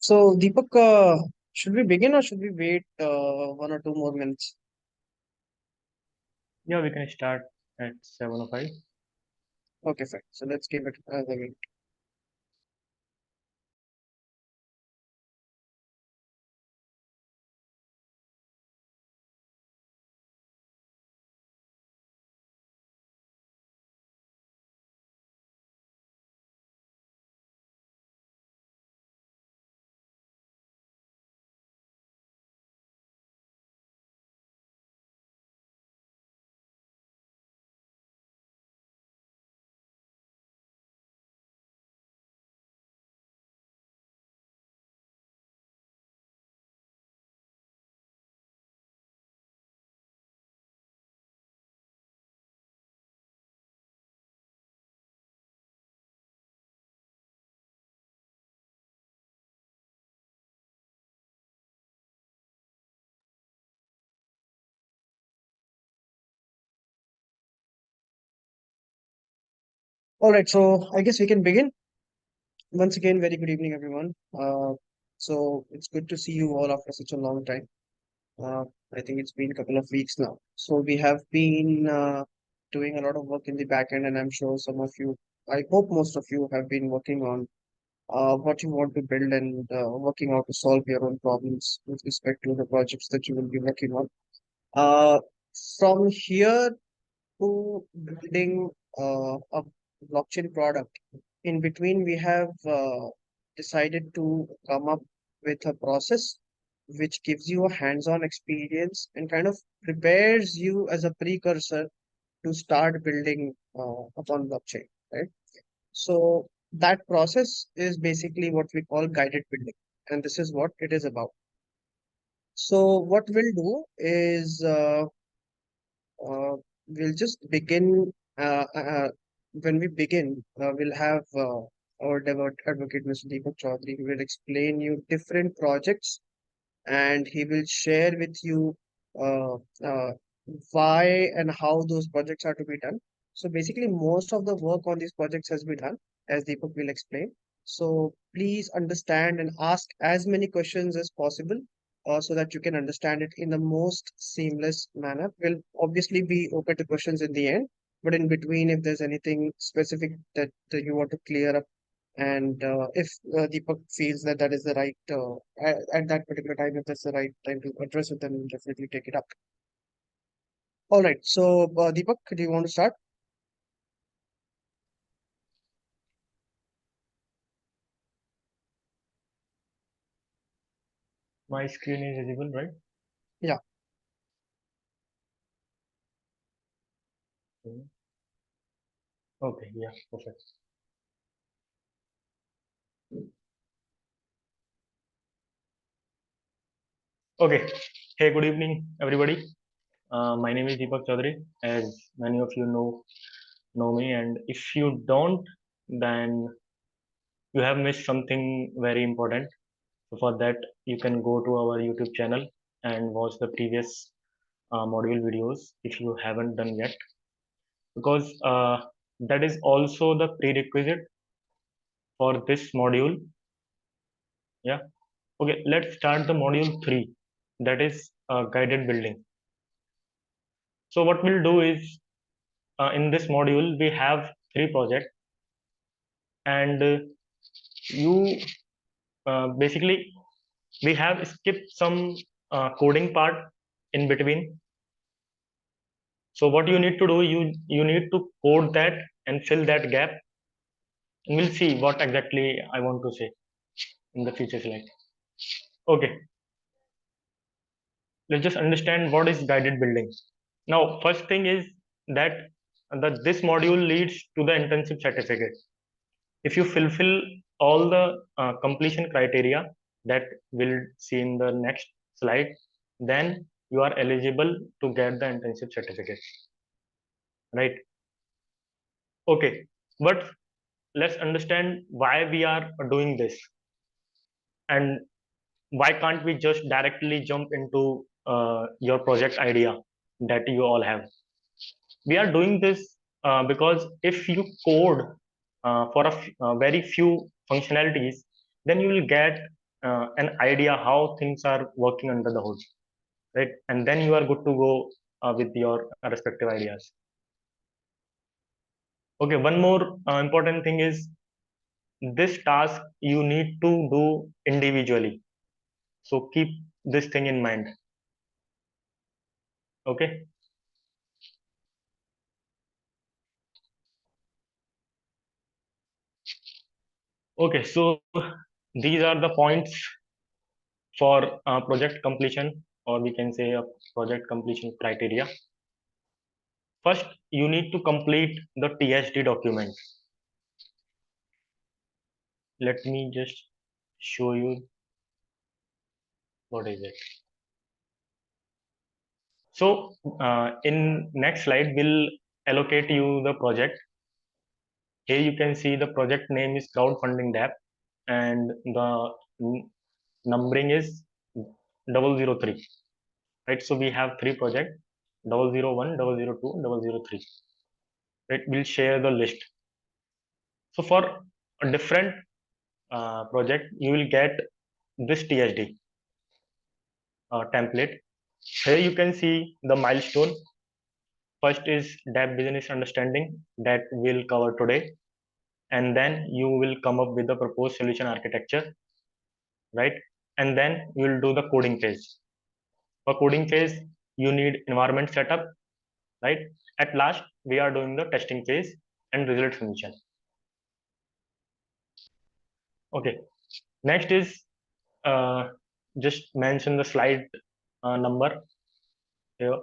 So, Deepak, should we begin or should we wait 1 or 2 more minutes? Yeah, we can start at 7:05. Okay, fine. So let's give it the wait. All right. So I guess we can begin. Once again, very good evening, everyone. So it's good to see you all after such a long time. Uh, I think it's been a couple of weeks now. So we have been doing a lot of work in the back end, and I'm sure some of you, I hope most of you have been working on what you want to build and working out to solve your own problems with respect to the projects that you will be working on. Uh, from here to building a blockchain product, in between, we have decided to come up with a process which gives you a hands-on experience and kind of prepares you as a precursor to start building upon blockchain, right? So that process is basically what we call guided building, and this is what it is about. So what we'll do is we'll just begin. When we begin, we'll have our advocate, Mr. Deepak Chaudhary, who will explain you different projects, and he will share with you uh, uh, why and how those projects are to be done. So basically, most of the work on these projects has been done, as Deepak will explain. So please understand and ask as many questions as possible so that you can understand it in the most seamless manner. We'll obviously be open to questions in the end, but in between, if there's anything specific that you want to clear up, and if Deepak feels that that is the right, at that particular time, if that's the right time to address it, then we'll definitely take it up. All right. So, Deepak, do you want to start? My screen is visible, right? Yeah. Mhm. Okay, yeah, perfect. Okay, hey, good evening, everybody. My name is Deepak Chaudhary, as many of you know me, and if you don't, then you have missed something very important. So for that, you can go to our YouTube channel and watch the previous module videos if you haven't done yet, because that is also the prerequisite for this module. Yeah. Okay, let's start the module 3, that is guided building. So what we'll do is in this module we have 3 projects, and you basically we have skipped some coding part in between. So what you need to do, you need to code that and fill that gap, and we'll see what exactly I want to say in the future slide. Okay, let's just understand what is guided building. Now, first thing is that this module leads to the internship certificate. If you fulfill all the completion criteria that we'll see in the next slide, then you are eligible to get the internship certificate, right? Okay, but let's understand why we are doing this, and why can't we just directly jump into your project idea that you all have. We are doing this because if you code for very few functionalities, then you will get an idea how things are working under the hood, right? And then you are good to go with your respective ideas. Okay, one more important thing is this task you need to do individually. So keep this thing in mind. Okay. Okay, so these are the points for project completion, or we can say a project completion criteria. First, you need to complete the TSD document. Let me just show you what is it. So in next slide, we'll allocate you the project. Here you can see the project name is crowdfunding DApp and the numbering is 003. Right, so we have three projects: 001, 002, 003. Right, we'll share the list. So for a different project, you will get this TSD template. Here you can see the milestone. First is DApp business understanding that we'll cover today, and then you will come up with the proposed solution architecture, right? And then you will do the coding phase. For coding phase, you need environment setup, right? At last, we are doing the testing phase and result submission. Okay. Next is just mention the slide number here,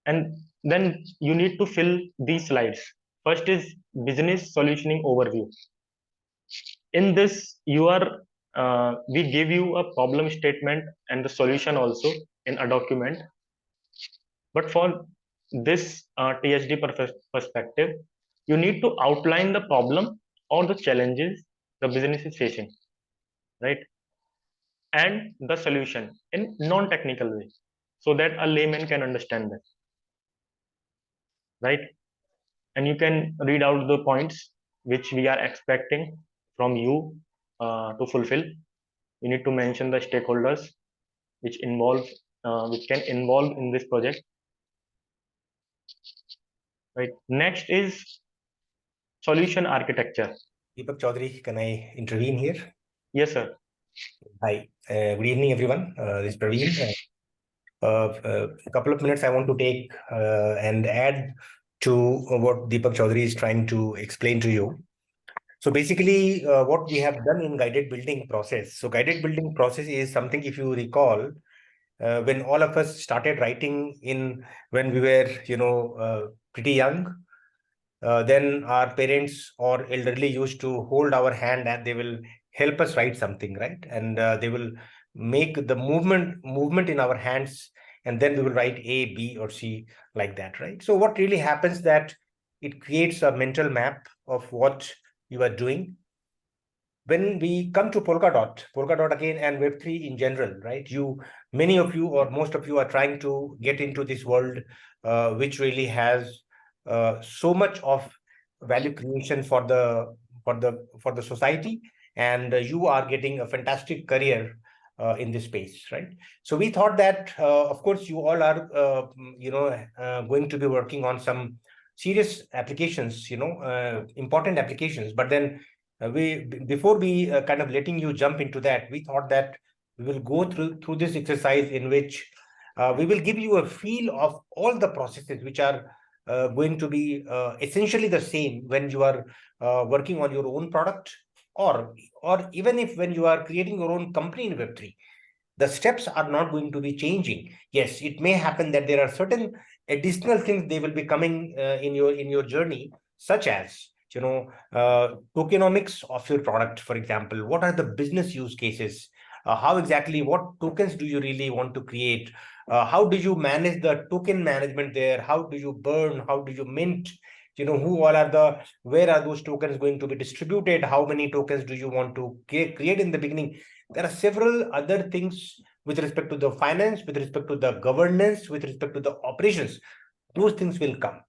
and then you need to fill these slides. First is business solutioning overview. In this, we give you a problem statement and the solution also in a document. But for this TSD perspective, you need to outline the problem or the challenges the business is facing, right? And the solution in non-technical way, so that a layman can understand that, right? And you can read out the points which we are expecting from you to fulfill. You need to mention the stakeholders which can involve in this project, right? Next is solution architecture. Deepak Chaudhary, can I intervene here? Yes, sir. Hi, good evening, everyone. This is Praveen. A couple of minutes I want to take and add to what Deepak Chaudhary is trying to explain to you. So basically, what we have done in guided building process. So guided building process is something, if you recall, when all of us started writing when we were, pretty young, then our parents or elderly used to hold our hand and they will help us write something, right? And they will make the movement in our hands, and then we will write A, B, or C, like that, right? So what really happens that it creates a mental map of what you are doing. When we come to Polkadot again, and Web3 in general, right? Many of you or most of you are trying to get into this world, which really has so much of value creation for the society, and you are getting a fantastic career in this space, right? So we thought that, of course, you all are, going to be working on some serious applications, important applications. But then before we kind of letting you jump into that, we thought that we will go through this exercise in which we will give you a feel of all the processes which are going to be essentially the same when you are working on your own product, or even if when you are creating your own company in Web3. The steps are not going to be changing. Yes, it may happen that there are certain additional things they will be coming in your journey, such as tokenomics of your product, for example. What are the business use cases? How exactly, what tokens do you really want to create? How do you manage the token management there? How do you burn? How do you mint? Where are those tokens going to be distributed? How many tokens do you want to create in the beginning? There are several other things with respect to the finance, with respect to the governance, with respect to the operations. Those things will come.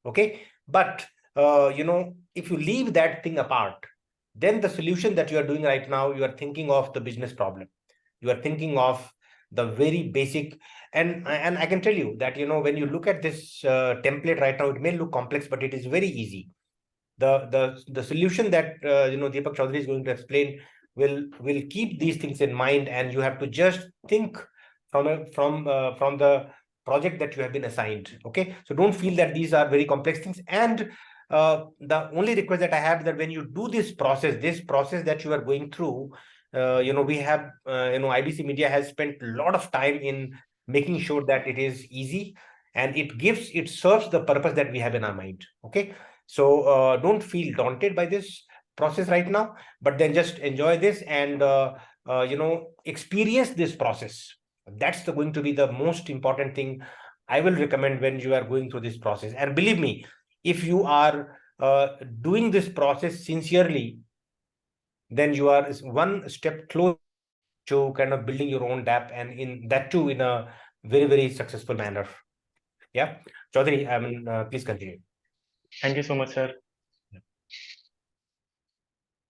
Okay. But, if you leave that thing apart, then the solution that you are doing right now, you are thinking of the business problem. You are thinking of the very basic, and I can tell you that, when you look at this template right now, it may look complex, but it is very easy. The solution that Deepak Chaudhary is going to explain will keep these things in mind, and you have to just think from the project that you have been assigned. Okay, so don't feel that these are very complex things. And the only request that I have is that when you do this process that you are going through, we have IBC Media has spent a lot of time in making sure that it is easy, and it serves the purpose that we have in our mind. Okay, so don't feel daunted by this process right now, but then just enjoy this and experience this process. That's going to be the most important thing I will recommend when you are going through this process. And believe me, if you are doing this process sincerely, then you are one step closer to kind of building your own DApp, and in that too in a very, very successful manner. Yeah, Chaudhary, please continue. Thank you so much, sir.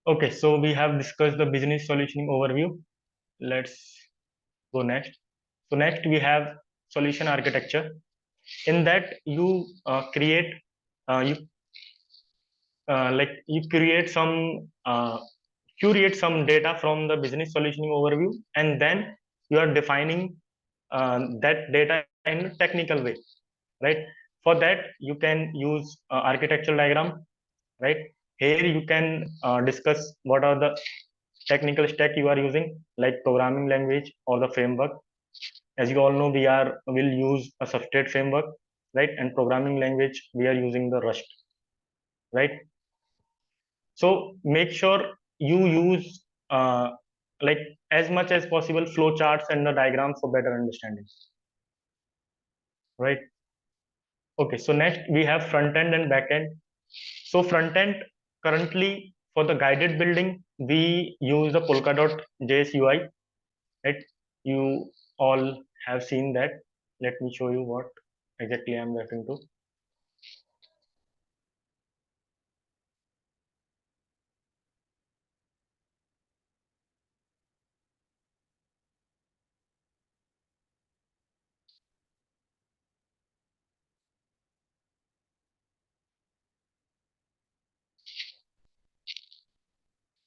Okay, so we have discussed the business solutioning overview. Let's go next. So next we have solution architecture. In that you create you you create some curate some data from the business solutioning overview, and then you are defining that data in a technical way, right? For that you can use architectural diagram, right? Here you can discuss what are the technical stack you are using, like programming language or the framework. As you all know, will use a substrate framework, right? And programming language, we are using the Rust, right? So make sure you use like as much as possible flow charts and the diagrams for better understanding, right? Okay, so next we have front end and back end. So front end, currently for the guided building, we use the Polkadot JS UI, right? You all have seen that. Let me show you what exactly I'm referring to.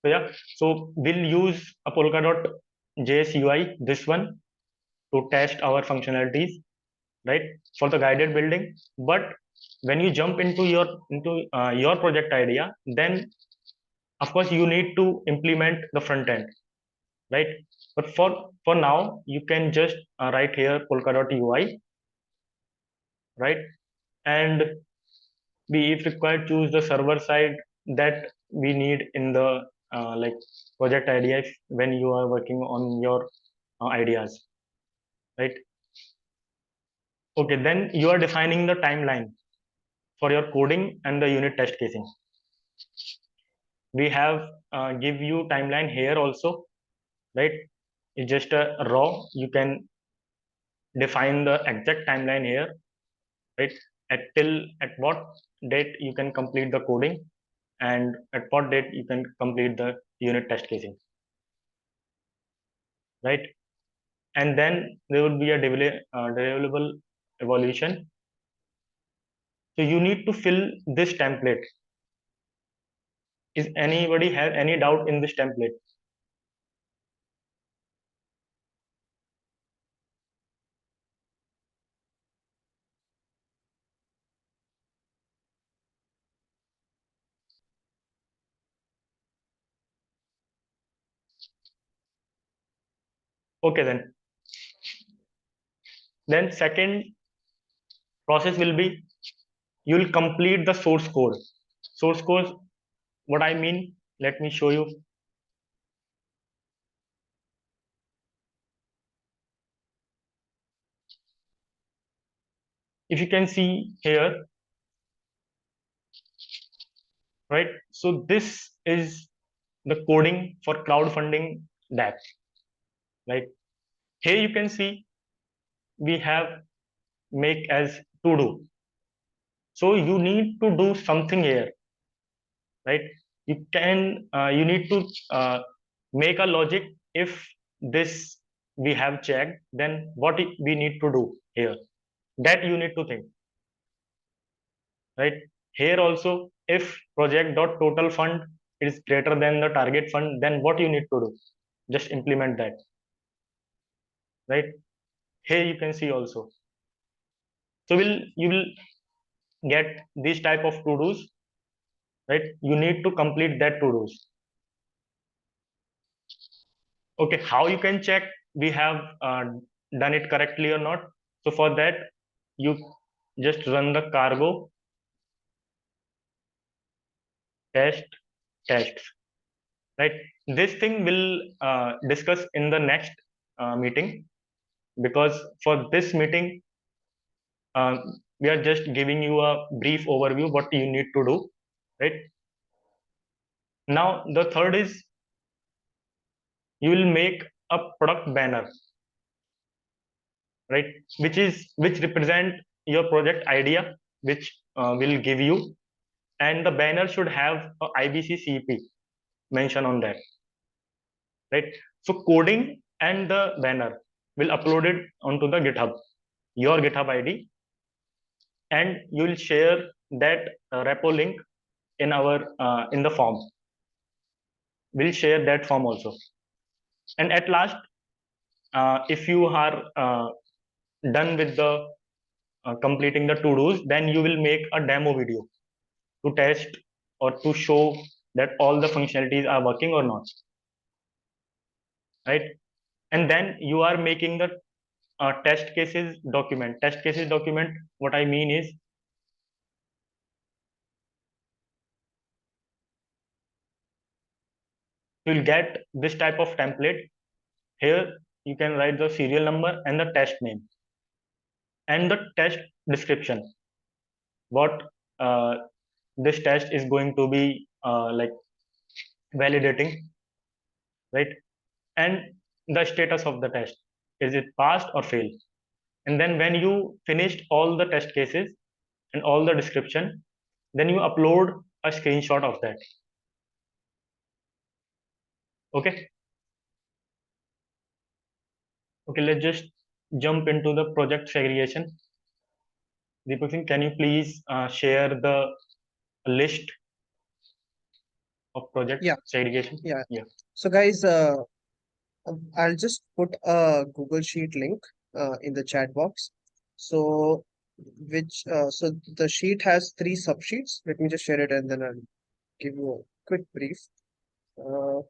So yeah, so we'll use a Polkadot JS UI, this one, to test our functionalities, right, for the guided building. But when you jump into your project idea, then of course you need to implement the front end, right? But for now, you can just write here Polkadot UI, right? And we, if required, choose the server side that we need in the project idea when you are working on your ideas, right? Okay, then you are defining the timeline for your coding and the unit test casing. We have give you timeline here also, right? It's just a raw. You can define the exact timeline here, right? At what date you can complete the coding, and at what date you can complete the unit test casing, right? And then there will be a deliverable evaluation. So you need to fill this template. Is anybody have any doubt in this template? Okay, then second process will be you will complete the source code. Source code, what I mean, let me show you. If you can see here, right? So this is the coding for crowdfunding DApp, right? Here you can see we have make as to do. So you need to do something here, right? you need to make a logic. If this we have checked, then what we need to do here, that you need to think, right? Here also, if project dot total fund is greater than the target fund, then what you need to do, just implement that, right? Here you can see also. So you will get this type of to do's, right? You need to complete that to do's. Okay, how you can check we have done it correctly or not? So for that, you just run the cargo test tests, right? This thing will discuss in the next meeting, because for this meeting uh, we are just giving you a brief overview what you need to do, right? Now the third is you will make a product banner, right? Which represent your project idea, which will give you, and the banner should have a IBC CEP mention on that, right? So coding and the banner will upload it onto the GitHub, your GitHub ID, and you will share that repo link in our in the form. We'll share that form also. And at last, if you are done with the completing the to dos, then you will make a demo video to test or to show that all the functionalities are working or not, right? And then you are making the test cases document. Test cases document, what I mean is, you'll get this type of template. Here you can write the serial number and the test name and the test description, what this test is going to be like validating, right? And the status of the test, is it passed or failed? And then when you finished all the test cases and all the description, then you upload a screenshot of that. Okay, let's just jump into the project segregation. Deepak Singh, can you please share the list of project Yeah, segregation? yeah. Yeah. So guys, I'll just put a Google Sheet link in the chat box. So so the sheet has three subsheets. Let me just share it and then I'll give you a quick brief. Uh,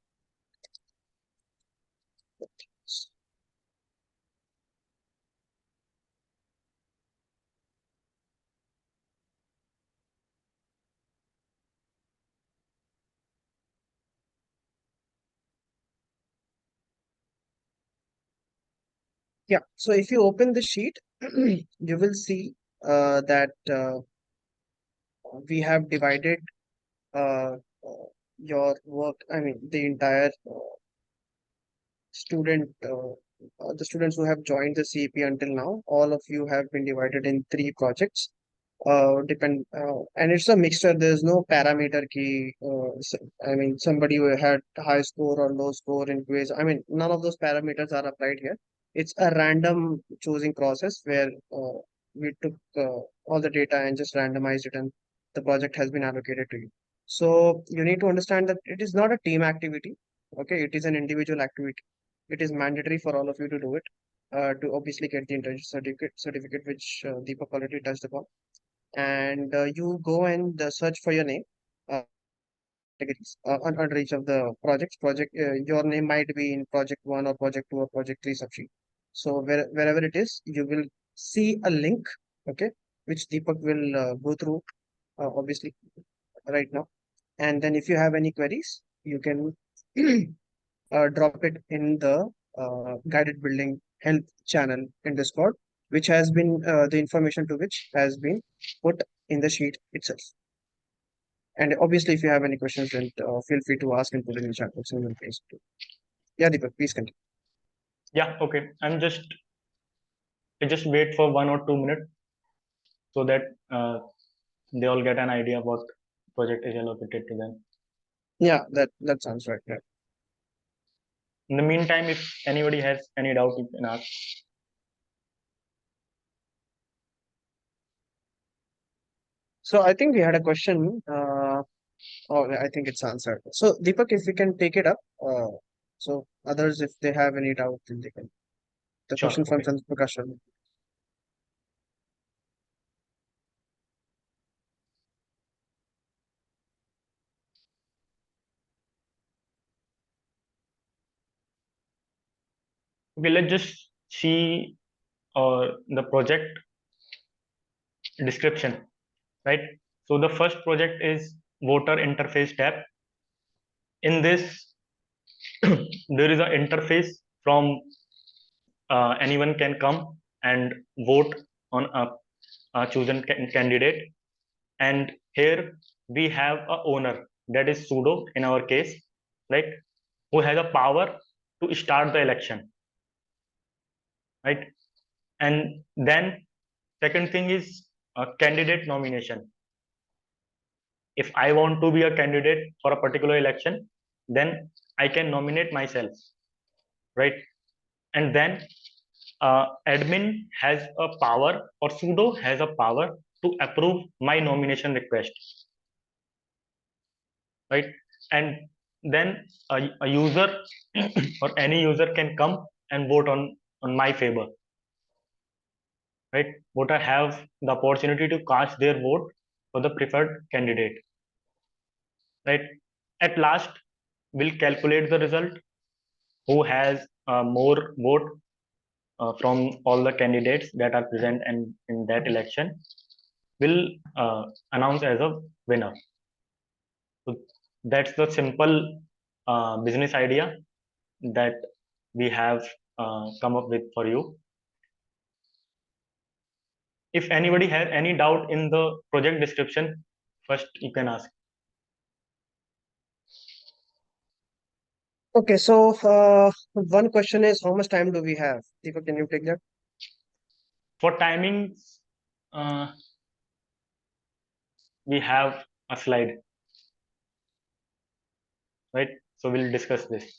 yeah, so if you open the sheet, you will see that we have divided uh, your work, I mean, the entire the students who have joined the CEP until now, all of you have been divided in three projects. And it's a mixture. There's no parameter key. I mean, somebody who had high score or low score in quiz. I mean, none of those parameters are applied here. It's a random choosing process where we took all the data and just randomized it, and the project has been allocated to you. So you need to understand that it is not a team activity. Okay, it is an individual activity. It is mandatory for all of you to do it to obviously get the internship certificate, which Deepak already touched upon. And you go and search for your name categories under each of the projects. Your name might be in project one or project two or project three subsheet. So wherever it is, you will see a link, okay, which Deepak will go through obviously right now. And then if you have any queries, you can drop it in the guided building help channel in Discord, which has been the information to which has been put in the sheet itself. And obviously, if you have any questions, then feel free to ask and put in the chat box and we'll face it. Yeah, Deepak, please continue. Yeah. Okay. I just wait for 1 or 2 minutes so that they all get an idea what project is allocated to them. Yeah, that sounds right. Yeah. In the meantime, if anybody has any doubt, you can ask. So I think we had a question. Oh, I think it's answered. So Deepak, if we can take it up. So others, if they have any doubt, then they can. The Sure. question from Okay. Chandra Prakash Sharma. Okay, let's just see the project description, right? So the first project is voter interface tab. In this, there is an interface from anyone can come and vote on a chosen candidate. And here we have a owner, that is sudo in our case, right? Who has a power to start the election, right? And then second thing is a candidate nomination. If I want to be a candidate for a particular election, then I can nominate myself, right? And then admin has a power, or sudo has a power to approve my nomination request, right? And then a user or any user can come and vote on my favor, right? Voter have the opportunity to cast their vote for the preferred candidate, right? At last, we'll calculate the result. Who has more vote from all the candidates that are present and in that election will announce as a winner. So that's the simple business idea that we have come up with for you. If anybody has any doubt in the project description, first you can ask. Okay, so one question is how much time do we have? Deepak, can you take that? For timings, we have a slide, right? So we'll discuss this.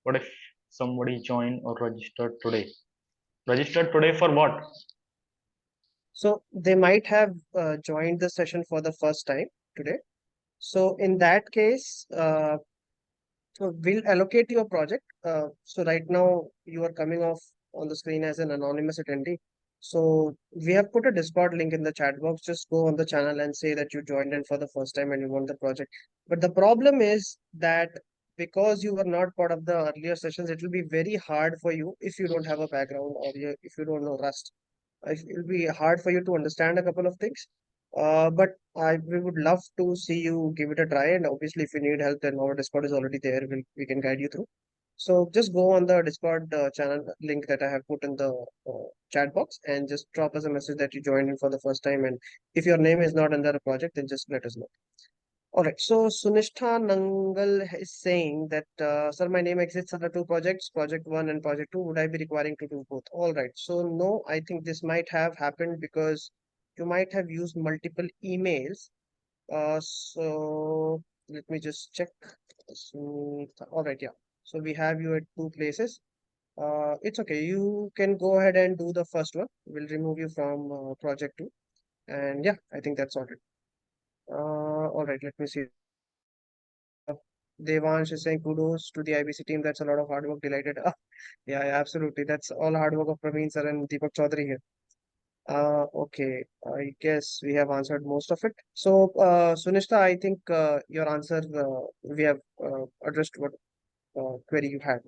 What if somebody joined or registered today? Registered today for what? So they might have joined the session for the first time today. So in that case, so we'll allocate your project. So right now you are coming off on the screen as an anonymous attendee. So we have put a Discord link in the chat box. Just go on the channel and say that you joined in for the first time and you want the project. But the problem is that because you were not part of the earlier sessions, it will be very hard for you if you don't have a background or if you don't know Rust. It will be hard for you to understand a couple of things. But we would love to see you give it a try. And obviously, if you need help, then our Discord is already there. We can guide you through. So just go on the Discord channel link that I have put in the chat box and just drop us a message that you joined in for the first time. And if your name is not under a project, then just let us know. All right. So Sunishtha Nangal is saying that, sir, my name exists under two projects, project one and project two. Would I be requiring to do both? All right. So no, I think this might have happened because you might have used multiple emails. So let me just check. All right. Yeah. So we have you at two places. It's okay. You can go ahead and do the first one. We'll remove you from project two. And yeah, I think that's all right. All right. Let me see. Devansh is saying kudos to the IBC team. That's a lot of hard work. Delighted. Yeah, yeah, absolutely. That's all hard work of Praveen sir and Deepak Chaudhary here. Okay. I guess we have answered most of it. So, Sunishta, I think your answer we have addressed what query you had.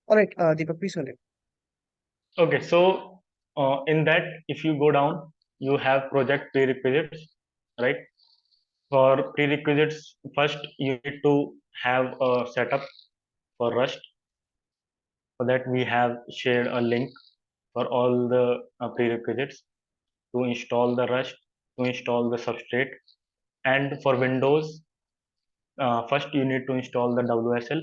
All right, Deepak, please continue. Okay, so in that, if you go down, you have project prerequisites, right? For prerequisites, first you need to have a setup for Rust. For that, we have shared a link for all the prerequisites to install the Rust, to install the substrate. And for Windows, first you need to install the WSL,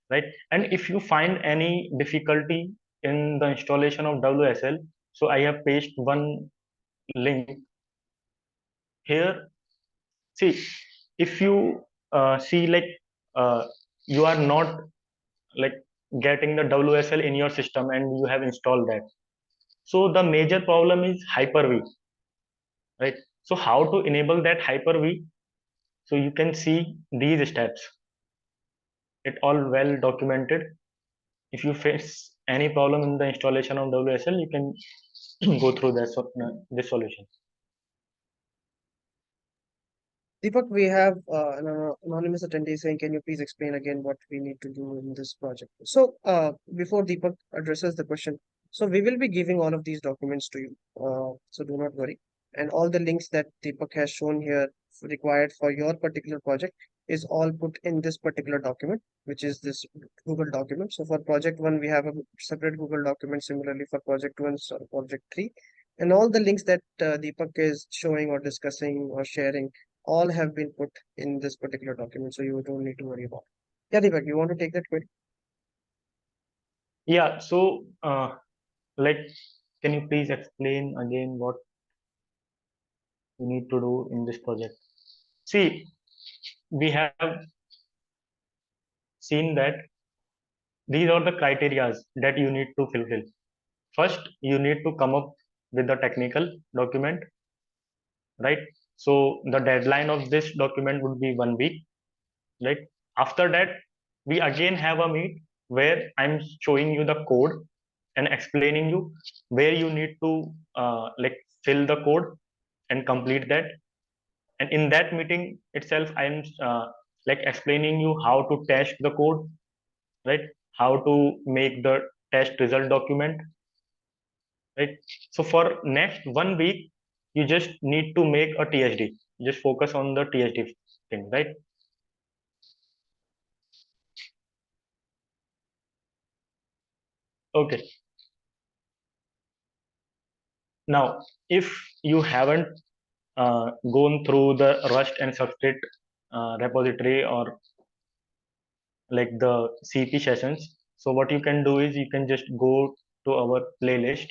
right? And if you find any difficulty in the installation of WSL, so I have pasted one link here, see, if you see like you are not like getting the WSL in your system and you have installed that. So the major problem is Hyper-V, right? So how to enable that Hyper-V? So you can see these steps. It all well documented. If you face any problem in the installation of WSL, you can go through this solution. Deepak, we have an anonymous attendee saying, can you please explain again what we need to do in this project? So before Deepak addresses the question, so we will be giving all of these documents to you. So do not worry. And all the links that Deepak has shown here required for your particular project is all put in this particular document, which is this Google document. So for project 1, we have a separate Google document, similarly for project 2 and project 3. And all the links that Deepak is showing or discussing or sharing all have been put in this particular document, so you don't need to worry about it. Yeah, Deepak, you want to take that query? Yeah, so like, can you please explain again what you need to do in this project? See, we have seen that these are the criterias that you need to fulfill. First, you need to come up with the technical document, right? So the deadline of this document would be 1 week, right? After that, we again have a meet where I'm showing you the code and explaining you where you need to like fill the code and complete that. And in that meeting itself, I'm like explaining you how to test the code, right? How to make the test result document, right? So for next 1 week, you just need to make a TSD. Just focus on the TSD thing, right? Okay. Now, if you haven't gone through the Rust and Substrate repository or like the CEP sessions, so what you can do is you can just go to our playlist.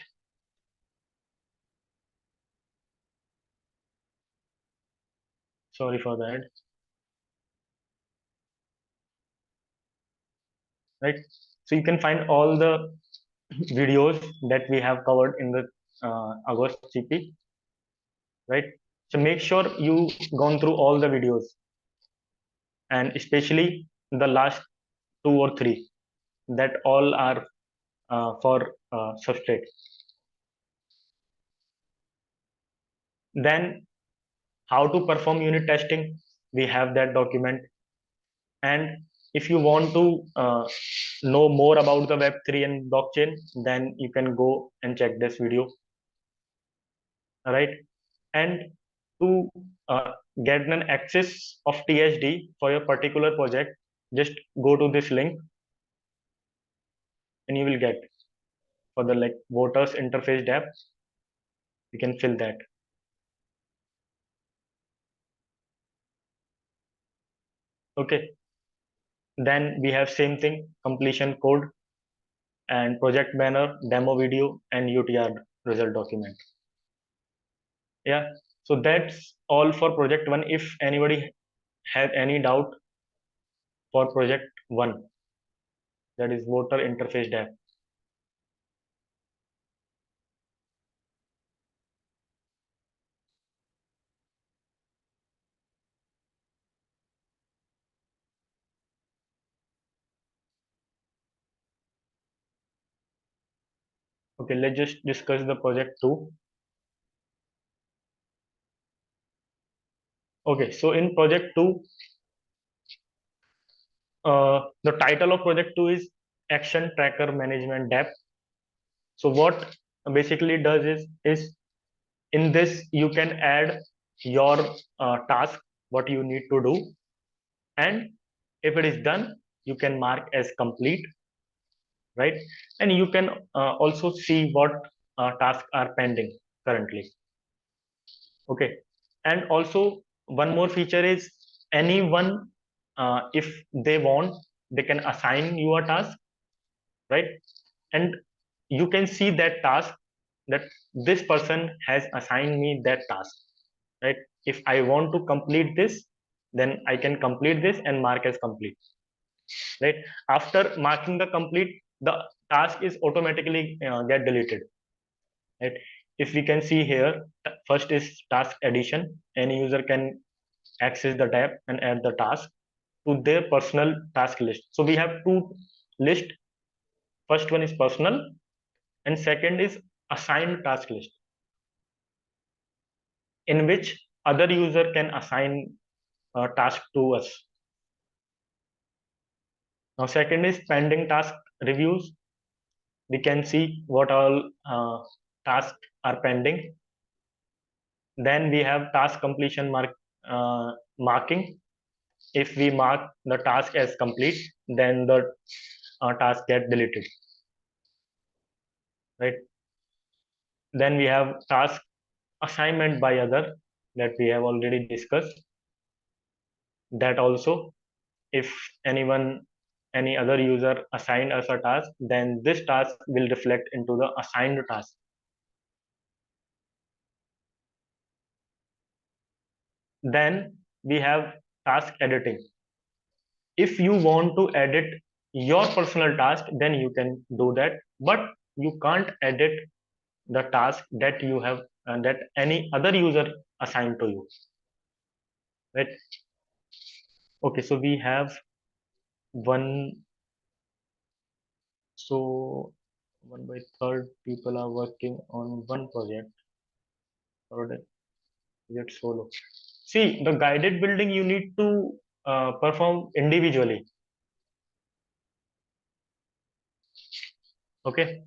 Sorry for that. Right. So you can find all the videos that we have covered in the August CP, right? So make sure you gone through all the videos, and especially the last 2 or 3 that all are for substrate. Then how to perform unit testing, we have that document. And if you want to know more about the Web3 and blockchain, then you can go and check this video, right? And to get an access of TSD for your particular project, just go to this link and you will get for the like voters interface depth. You can fill that. Okay. Then we have same thing, completion code and project banner, demo video, and UTR result document. Yeah. So that's all for project 1. If anybody has any doubt for project 1, that is voter interface depth. Okay, let's just discuss the project 2. Okay, so in project 2, the title of project 2 is Action Tracker Management Depth. So what basically does is in this you can add your task, what you need to do, and if it is done, you can mark as complete, right? And you can also see what tasks are pending currently. Okay, and also one more feature is anyone, if they want, they can assign you a task, right? And you can see that task, that this person has assigned me that task, right? If I want to complete this, then I can complete this and mark as complete, right? After marking the complete, the task is automatically get deleted, right? If we can see here, first is task addition. Any user can access the tab and add the task to their personal task list. So we have two lists. First one is personal, and second is assigned task list, in which other user can assign a task to us. Now, second is pending task reviews. We can see what all tasks are pending. Then we have task completion marking. If we mark the task as complete, then the task get deleted, right? Then we have task assignment by other, that we have already discussed. That also, if any other user assign us a task, then this task will reflect into the assigned task. Then we have task editing. If you want to edit your personal task, then you can do that, but you can't edit the task that you have and that any other user assigned to you, right? Okay, so we have one, so 1/3 people are working on one project, or is it solo? See, the guided building you need to perform individually. Okay.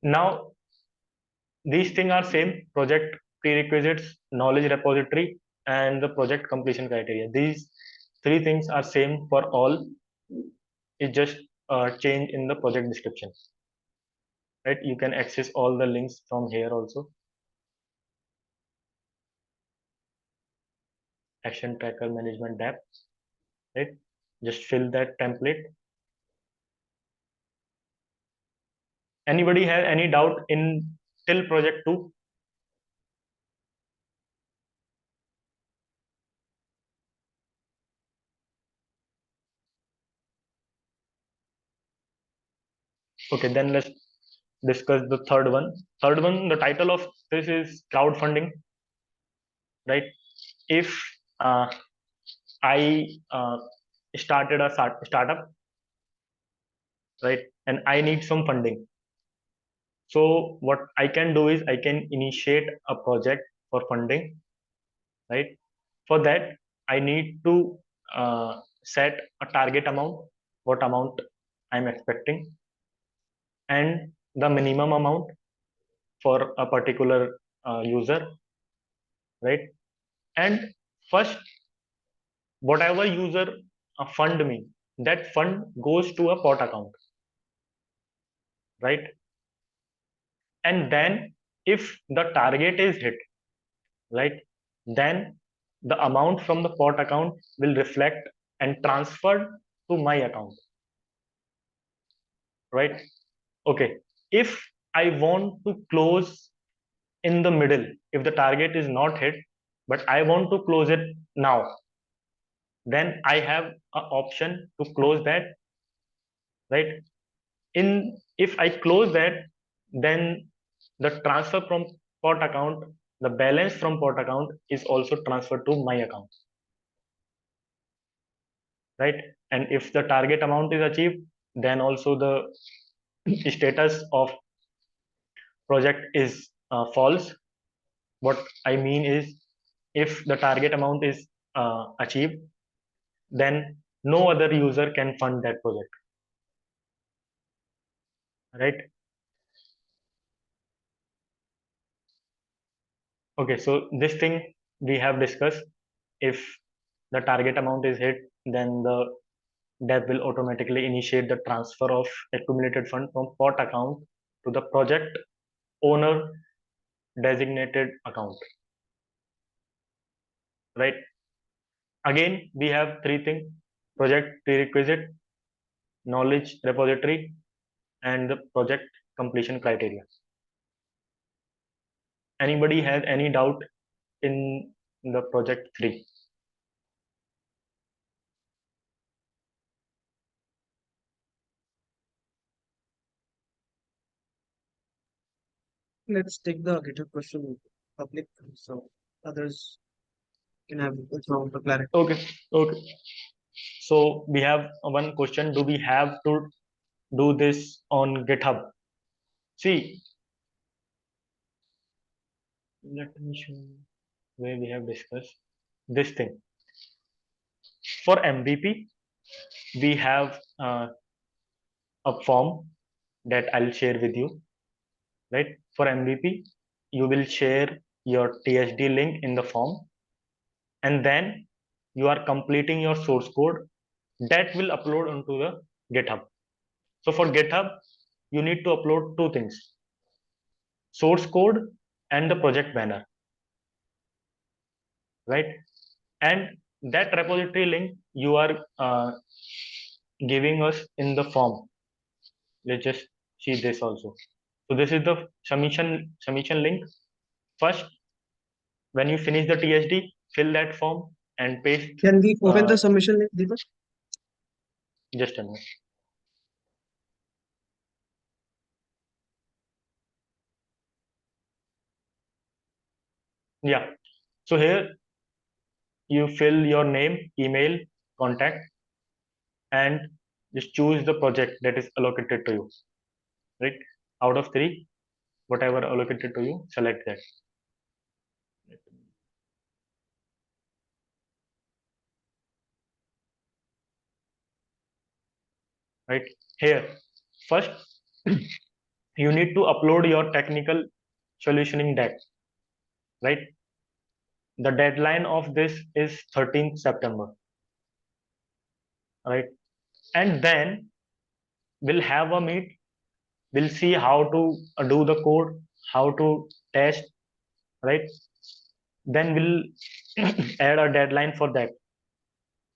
Now these things are same: project prerequisites, knowledge repository, and the project completion criteria. These three things are same for all. It just change in the project description, right? You can access all the links from here also. Action tracker management tab, right? Just fill that template. Anybody have any doubt in till project 2? Okay, then let's discuss the third one. Third one, the title of this is crowdfunding, right? If I started a startup, right, and I need some funding, so what I can do is I can initiate a project for funding, right? For that, I need to set a target amount, what amount I'm expecting, and the minimum amount for a particular user, right? And first, whatever user fund me, that fund goes to a pot account, right? And then if the target is hit, right, then the amount from the pot account will reflect and transferred to my account, right? Okay, if I want to close in the middle, if the target is not hit, but I want to close it now, then I have an option to close that, right? In if I close that, then the transfer from pot account, the balance from pot account is also transferred to my account, right? And if the target amount is achieved, then also the status of project is false. What I mean is, if the target amount is achieved, then no other user can fund that project, right? Okay, so this thing we have discussed. If the target amount is hit, then the dev will automatically initiate the transfer of accumulated fund from pot account to the project owner designated account, right? Again, we have three things: project prerequisite, knowledge repository, and the project completion criteria. Anybody has any doubt in the project 3? Let's take the GitHub question public so others can have some clarity. Okay, okay. So we have one question: do we have to do this on GitHub? See, let me show you where we have discussed this thing. For MVP, we have a form that I'll share with you, right? For MVP, you will share your TSD link in the form, and then you are completing your source code that will upload onto the GitHub. So for GitHub, you need to upload two things: source code and the project banner, right? And that repository link you are giving us in the form. Let's just see this also. So this is the submission link. First, when you finish the TSD, fill that form and paste. Can we open the uh, submission link, Deepak? just a minute. Yeah. So here you fill your name, email, contact, and just choose the project that is allocated to you. Right? Out of three, whatever allocated to you, select that. Right? Here, first you need to upload your technical solutioning deck. Right? The deadline of this is 13th September. Right? And then we'll have a meet. We'll see how to do the code, how to test, right? Then we'll add a deadline for that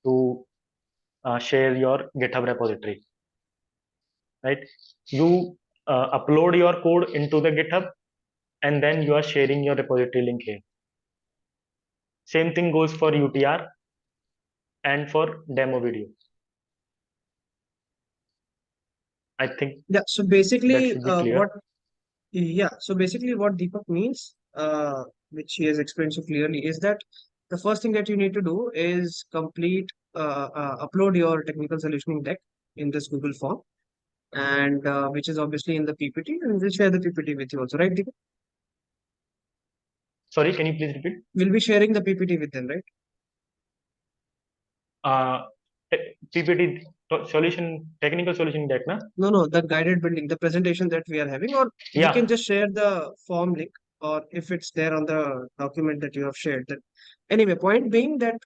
to share your GitHub repository, right? You upload your code into the GitHub, and then you are sharing your repository link here. Same thing goes for UTR and for demo video. I think Yeah, so that basically, should be clear. so basically what Deepak means, which he has explained so clearly, is that the first thing that you need to do is upload your technical solutioning deck in this Google form, and which is obviously in the PPT, and we'll share the PPT with you also, right, Deepak? Sorry, can you please repeat? We'll be sharing the PPT with them, right? PPT technical solution deck, na? No, the guided building, the presentation that we are having, or we Yeah. can just share the form link, or if it's there on the document that you have shared. That anyway, point being that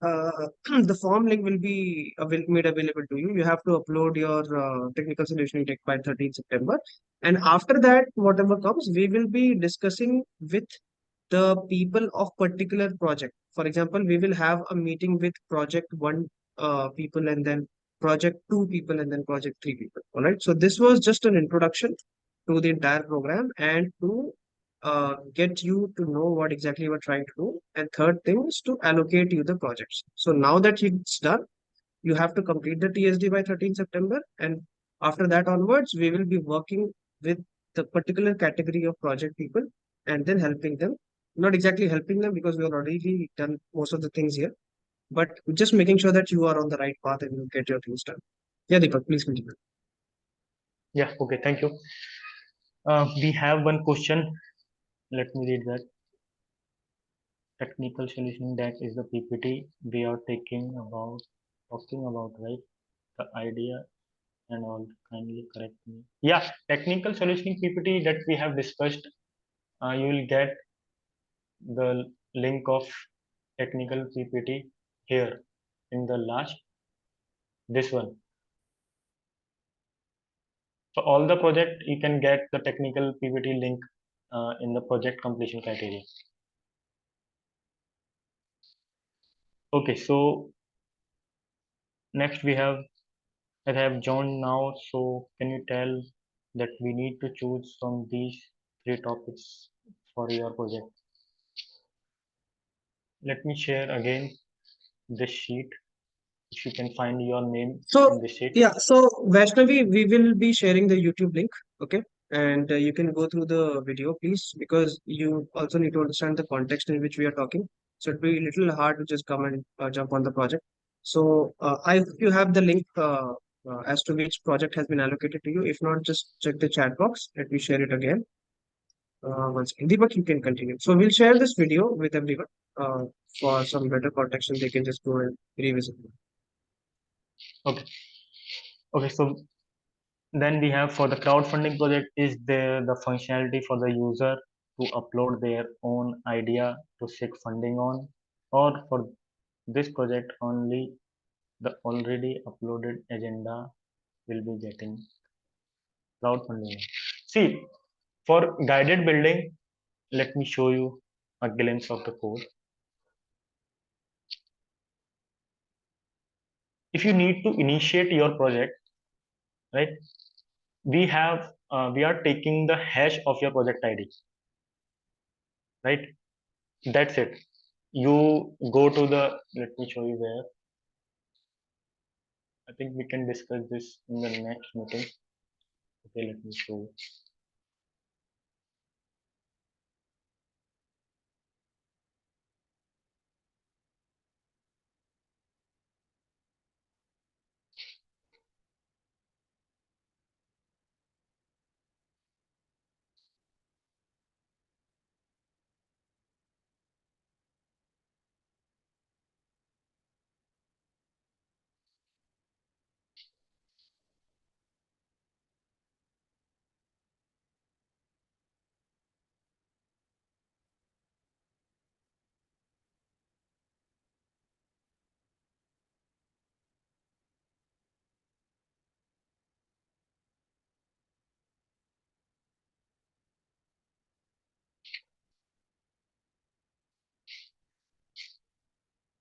the form link will be made available to you. You have to upload your technical solution deck by 13th September, and after that, whatever comes, we will be discussing with the people of particular project. For example, we will have a meeting with project one people, and then project two people, and then project three people. All right. So this was just an introduction to the entire program and to get you to know what exactly you are trying to do. And third thing is to allocate you the projects. So now that it's done, you have to complete the TSD by 13 September. And after that onwards, we will be working with the particular category of project people and then helping them. Not exactly helping them because we have already done most of the things here, but just making sure that you are on the right path and you get your things done. Yeah, Deepak, please continue. Yeah. Okay. Thank you. We have one question. Let me read that. Technical solution deck is the PPT we are talking about, right? The idea and all. Kindly correct me. Yeah, technical solutioning PPT that we have discussed. You will get the link of technical PPT here in the last, this one. So all the project you can get the technical PPT link in the project completion criteria. Okay, so next I have John now. So can you tell that we need to choose from these three topics for your project? let me share again this sheet. If you can find your name So in this sheet. yeah, so Vaishnavi, we will be sharing the YouTube link, okay? And you can go through the video, please, because you also need to understand the context in which we are talking. So it'd be a little hard to just come and jump on the project. So I hope you have the link as to which project has been allocated to you. If not, just check the chat box. Let me share it again. Once again, Deepak, you can continue. So we'll share this video with everyone uh, for some better context, and they can just go and revisit it. Okay. Okay. So then we have for the crowdfunding project is there the functionality for the user to upload their own idea to seek funding on, or for this project only the already uploaded agenda will be getting crowdfunding. See, for guided building, let me show you a glimpse of the code. If you need to initiate your project, right, we are taking the hash of your project ID, right? That's it. You go to the, let me show you where. I think we can discuss this in the next meeting. Okay, let me show.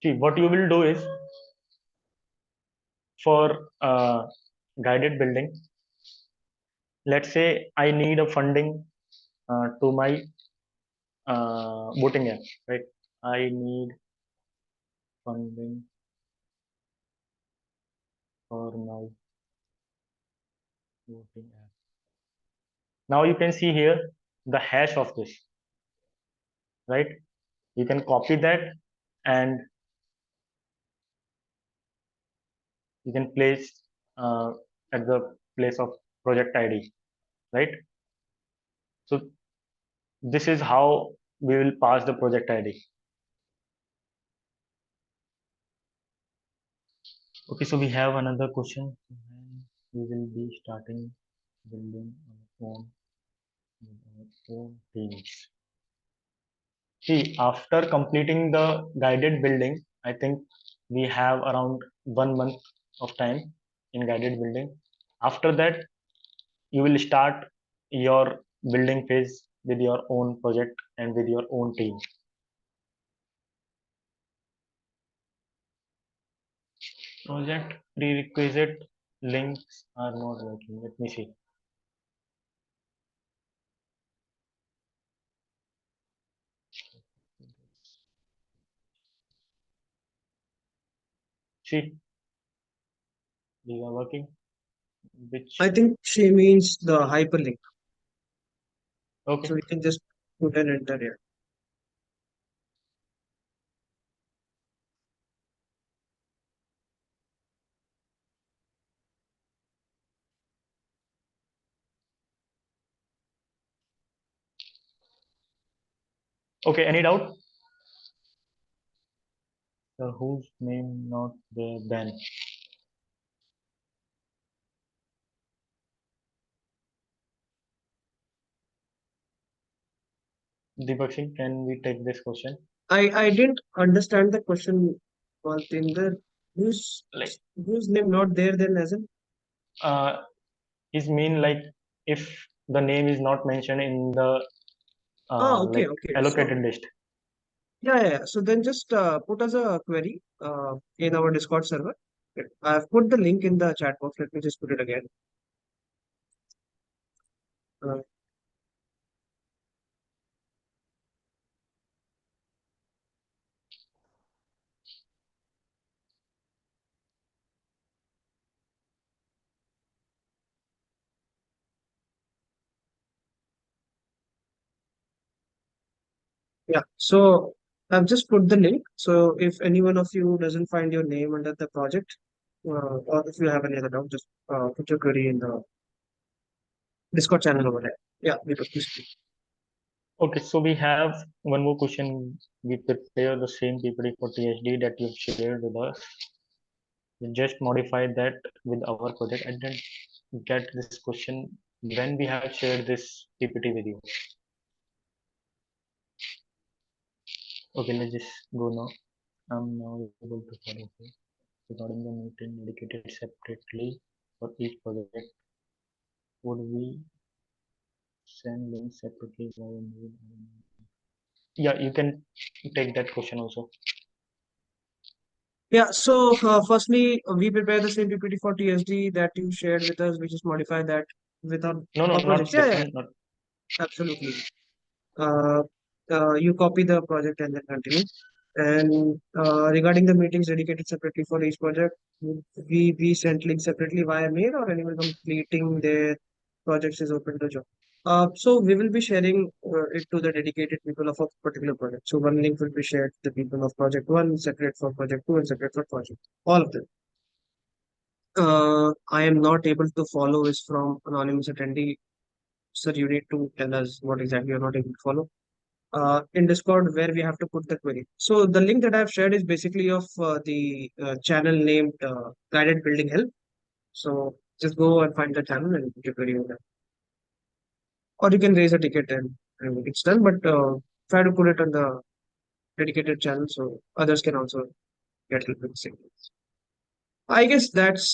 See, what you will do is for guided building, let's say I need a funding to my voting app, right? I need funding for my voting app. Now you can see here the hash of this, right? You can copy that and you can place uh, at the place of project ID, right? So this is how we will pass the project ID. Okay, so we have another question. When we will be starting building our own with our own teams. See, after completing the guided building, I think we have around 1 month of time in guided building. After that, you will start your building phase with your own project and with your own team. Project prerequisite links are not working. Let me see. See, these are working. Which, I think she means the hyperlink. okay. So we can just put an enter here. Okay, any doubt? So whose name not there then? Deepak Singh, can we take this question? I didn't understand the question, Valtinder. Whose Like, whose name not there then as in? uh, is mean like if the name is not mentioned in the Okay, like okay. So allocated list. yeah. So then just put as a query in our Discord server. Okay. I've put the link in the chat box. Let me just put it again. Uh, Yeah. So I've just put the link. So if any one of you doesn't find your name under the project, or if you have any other doubt, just put your query in the Discord channel over there. Yeah, please. Okay, so we have one more question. We prepare the same PPT for THD that you've shared with us. We just modify that with our project. I didn't get this question when we have shared this PPT with you. Okay, let's just go now. I'm now able to follow this. Regarding the meeting dedicated separately for each project, would we send links separately via mail? Yeah, you can take that question also. Yeah, so firstly, we prepare the same PPT for TSD that you shared with us. We just modify that with No, no, our not projects. Yeah, this yeah, one. Not absolutely. Uh, you copy the project and then continue. And regarding the meetings dedicated separately for each project, we send links separately via mail, or anyone completing their projects is open to join. So we will be sharing it to the dedicated people of a particular project. So one link will be shared to the people of project one, separate for project two, and separate for project all of them. I am not able to follow is from anonymous attendee. Sir, you need to tell us what exactly you're not able to follow in Discord where we have to put the query. So the link that I've shared is basically of the channel named Guided Building Help. So just go and find the channel and put your query over there. Or you can raise a ticket and it's done, but try to put it on the dedicated channel so others can also get help with the same. I guess that's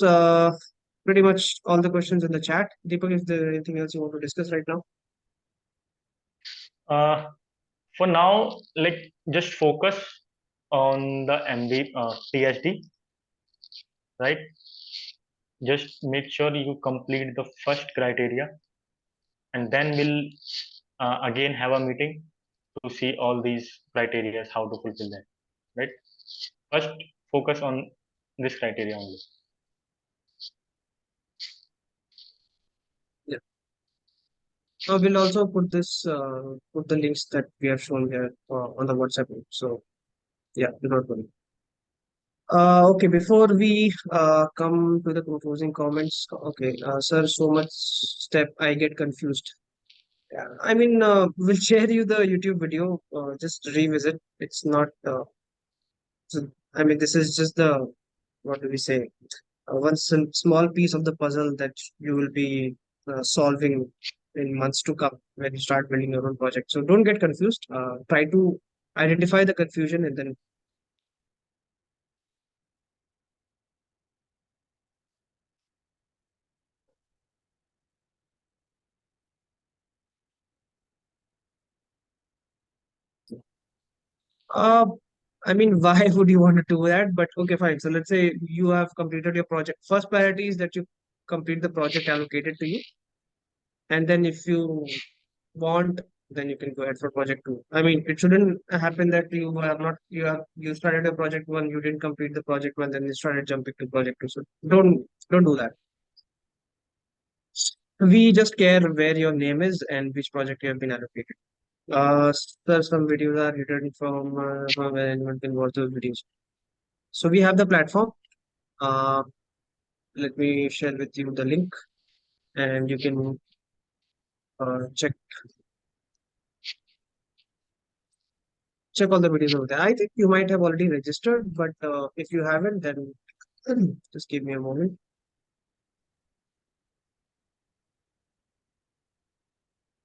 pretty much all the questions in the chat. Deepak, is there anything else you want to discuss right now? uh, for now, like just focus on the MV PhD, right? Just make sure you complete the first criteria, and then we'll again have a meeting to see all these criteria how to fulfill them, right? First, focus on this criteria only. Yeah. We'll also put put the links that we have shown here on the WhatsApp group. So yeah, do not worry. Okay, before we come to the closing comments, okay, sir, so much step, I get confused. Yeah, I mean, we'll share you the YouTube video. Just revisit. It's not. I mean, this is just the what do we say? Small piece of the puzzle that you will be solving in months to come when you start building your own project. So don't get confused. Try to identify the confusion and then. Uh, I mean, why would you want to do that? But okay, fine. So let's say you have completed your project. First priority is that you complete the project allocated to you, and then if you want, then you can go ahead for project two. I mean, it shouldn't happen that you started a project one, you didn't complete the project one, then you started jumping to project two. So don't do that. We just care where your name is and which project you have been allocated. Sir, some videos are written from where anyone can watch those videos. So we have the platform. Uh, Let me share with you the link, and you can check all the videos over there. I think you might have already registered, but if you haven't, then just give me a moment.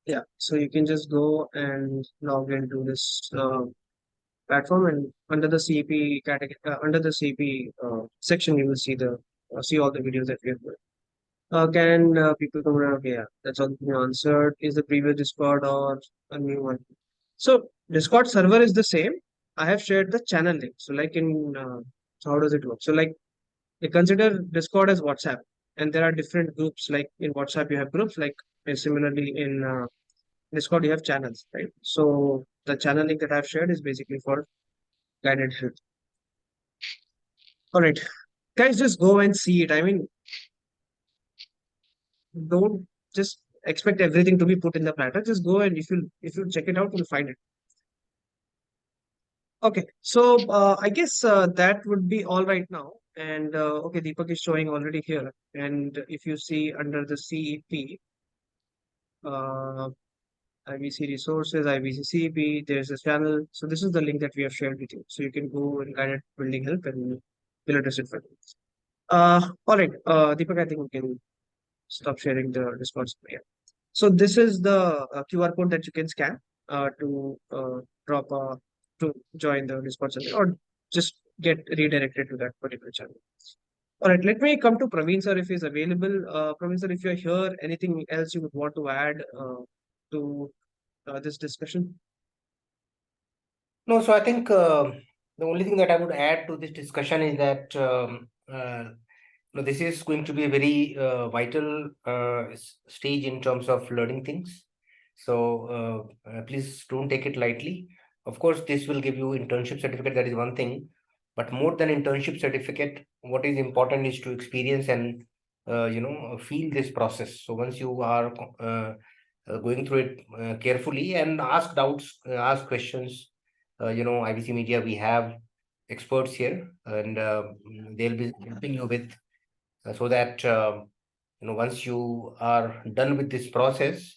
Yeah, so you can just go and log into this platform, and under the CEP category, under the CEP section, you will see all the videos that we have put. Can people come around? Okay, yeah, that's all been answered. Is the previous Discord or a new one? So Discord server is the same. I have shared the channel link. So like so how does it work? So like they consider Discord as WhatsApp, and there are different groups. Like in WhatsApp, you have groups. Like similarly in Discord, you have channels, right? So the channel link that I've shared is basically for guided help. All right, guys, just go and see it. I mean, don't just expect everything to be put in the platter. Just go and if you check it out, you'll find it. Okay, so I guess that would be all right now. And okay, Deepak is showing already here. And if you see under the CEP, uh, IBC resources, IBC CEP, there's a channel. So this is the link that we have shared with you. So you can go and guided building help and we'll address it further. All right, Deepak, I think we can stop sharing the response here. So this is the QR code that you can scan to drop to join the Discord server or just get redirected to that particular channel. All right, let me come to Praveen sir if he's available. Praveen sir, if you're here, anything else you would want to add to this discussion? No, so I think the only thing that I would add to this discussion is that this is going to be a very vital stage in terms of learning things. So please don't take it lightly. Of course, this will give you internship certificate. That is one thing, but more than internship certificate, what is important is to experience and feel this process. So once you are going through it carefully and ask doubts, ask questions. IBC Media, we have experts here, and they'll be helping you with so that once you are done with this process,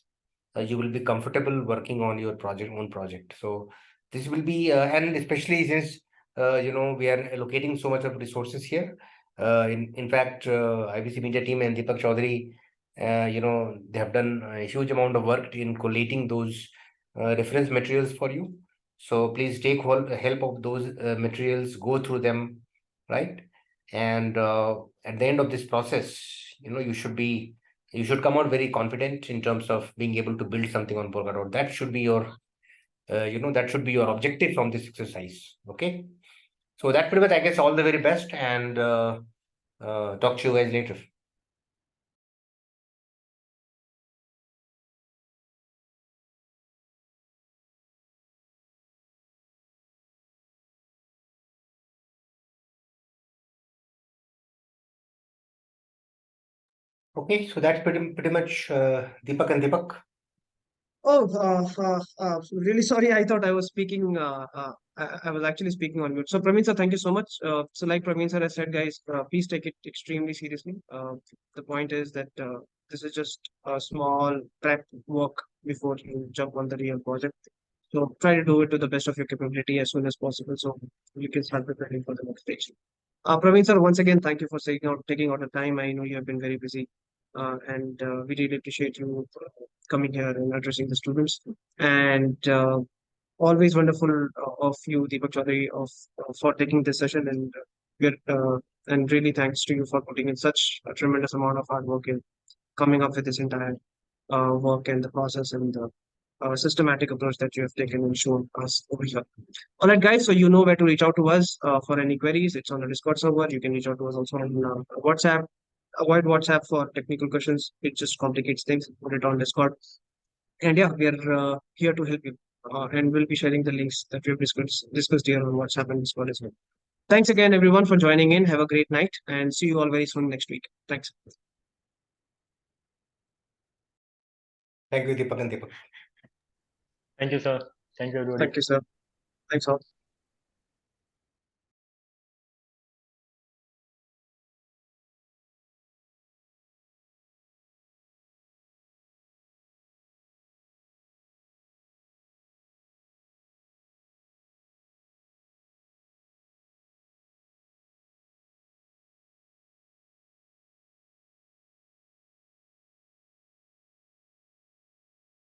you will be comfortable working on your own project. So this will be and especially since we are allocating so much of resources here. In fact, IBC Media team and Deepak Chaudhary, they have done a huge amount of work in collating those reference materials for you. So please take help of those materials, go through them, right? And at the end of this process, you should come out very confident in terms of being able to build something on Polkadot. That should be your that should be your objective from this exercise. Okay, so that pretty much, I guess, all the very best, and talk to you guys later. Okay, so that's pretty much Deepak and Deepak. Oh, really sorry. I thought I was speaking. I was actually speaking on mute. So, Praveen sir, thank you so much. So, like Praveen sir has said, guys, please take it extremely seriously. The point is that this is just a small prep work before you jump on the real project. So, try to do it to the best of your capability as soon as possible, so you can start preparing for the next stage. Praveen sir, once again, thank you for taking out the time. I know you have been very busy, and we really appreciate you coming here and addressing the students. And always wonderful of you, Deepak Chaudhary, for taking this session, and and really thanks to you for putting in such a tremendous amount of hard work in coming up with this entire work and the process and the systematic approach that you have taken and shown us over here. All right, guys. So you know where to reach out to us for any queries. It's on the Discord server. You can reach out to us also on WhatsApp. Avoid WhatsApp for technical questions. It just complicates things. Put it on Discord. And yeah, we are here to help you. And we'll be sharing the links that we've discussed here on WhatsApp and Discord as well. Thanks again, everyone, for joining in. Have a great night and see you all very soon next week. Thanks. Thank you, Deepak and Deepak. Thank you, sir. Thank you, everybody. Thank you, sir. Thanks all.